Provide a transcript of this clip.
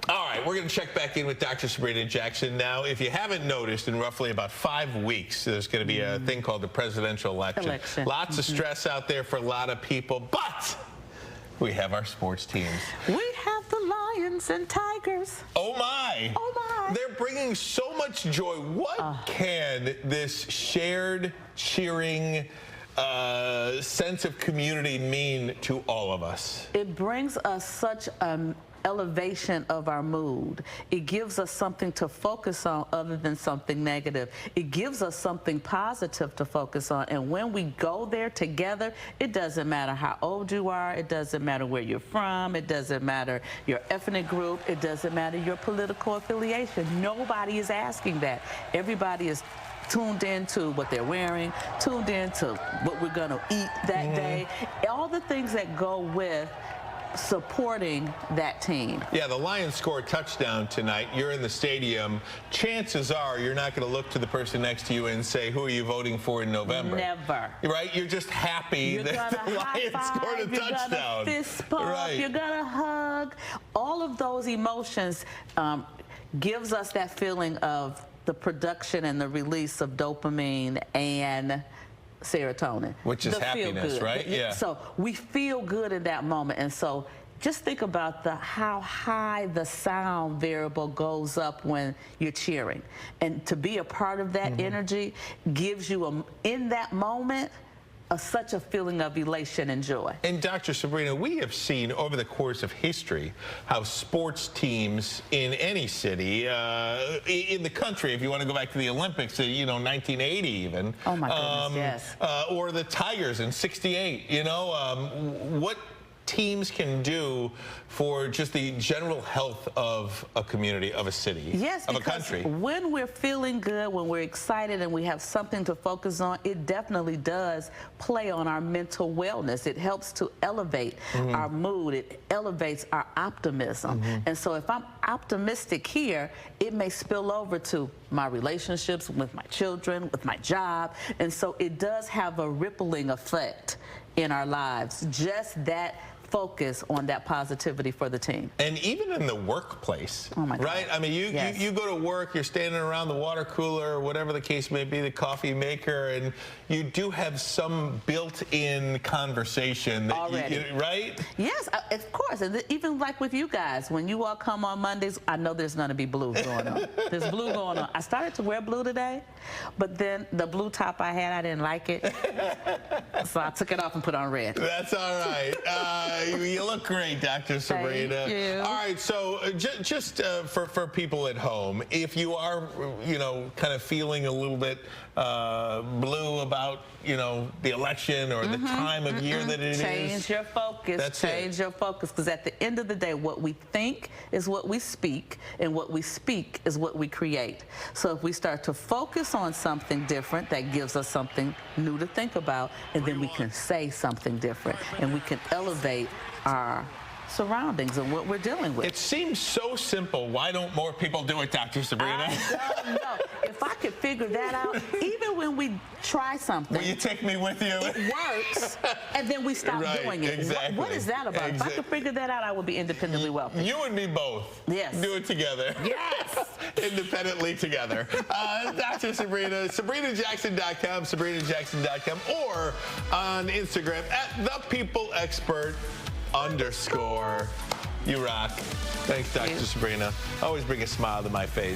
All right, we're going to check back in with Dr. Sabrina Jackson. Now, if you haven't noticed, in roughly about 5 weeks, there's going to be a thing called the presidential election. Lots of stress out there for a lot of people, but we have our sports teams. We have the Lions and Tigers. Oh, my. Oh, my. They're bringing so much joy. What can this shared cheering sense of community mean to all of us? It brings us such elevation of our mood. It gives us something to focus on other than something negative. It gives us something positive to focus on. And when we go there together, it doesn't matter how old you are. It doesn't matter where you're from. It doesn't matter your ethnic group. It doesn't matter your political affiliation. Nobody is asking that. Everybody is tuned into what they're wearing, tuned into what we're going to eat that day. All the things that go with supporting that team. Yeah, the Lions score a touchdown tonight. You're in the stadium. Chances are you're not going to look to the person next to you and say, who are you voting for in November? Never. Right? You're just happy that the Lions scored a touchdown. You're going to fist bump. Right. You're going to hug. All of those emotions gives us that feeling of the production and the release of dopamine and serotonin, which is happiness, right? Yeah. So we feel good in that moment, and so just think about how high the sound variable goes up when you're cheering, and to be a part of that energy gives you in that moment such a feeling of elation and joy. And Dr. Sabrina, we have seen over the course of history how sports teams in any city, in the country, if you want to go back to the Olympics, 1980 even. Oh my goodness, yes. Or the Tigers in '68, what teams can do for just the general health of a community, of a city, of a country. When we're feeling good, when we're excited and we have something to focus on, it definitely does play on our mental wellness. It helps to elevate our mood. It elevates our optimism. And so if I'm optimistic here, it may spill over to my relationships with my children, with my job. And so it does have a rippling effect in our lives, just that focus on that positivity for the team. And even in the workplace, right? I mean, you go to work, you're standing around the water cooler or whatever the case may be, the coffee maker, and you do have some built-in conversation that already, right? Yes, of course. And even like with you guys, when you all come on Mondays, I know there's going to be blue going on. There's blue going on. I started to wear blue today, but then the blue top I had, I didn't like it, so I took it off and put on red. That's all right. You look great, Dr. Sabrina. Thank you. All right, so just for people at home, if you are, kind of feeling a little bit blue about, the election or the time of year that it is. Change your focus. That's Change your focus, because at the end of the day, what we think is what we speak, and what we speak is what we create. So if we start to focus on something different, that gives us something new to think about, and then we can say something different, and we can elevate our surroundings and what we're dealing with. It seems so simple. Why don't more people do it, Dr. Sabrina? I don't know. If I could figure that out, even when we try something, will you take me with you? It works, and then we stop doing it. Exactly. What is that about? If I could figure that out, I would be independently wealthy. You and me both. Yes. Do it together. Yes. Independently together. Dr. Sabrina, SabrinaJackson.com, SabrinaJackson.com, or on Instagram @ThePeopleExpert_. You rock. Thanks, Dr. Sabrina. Always bring a smile to my face.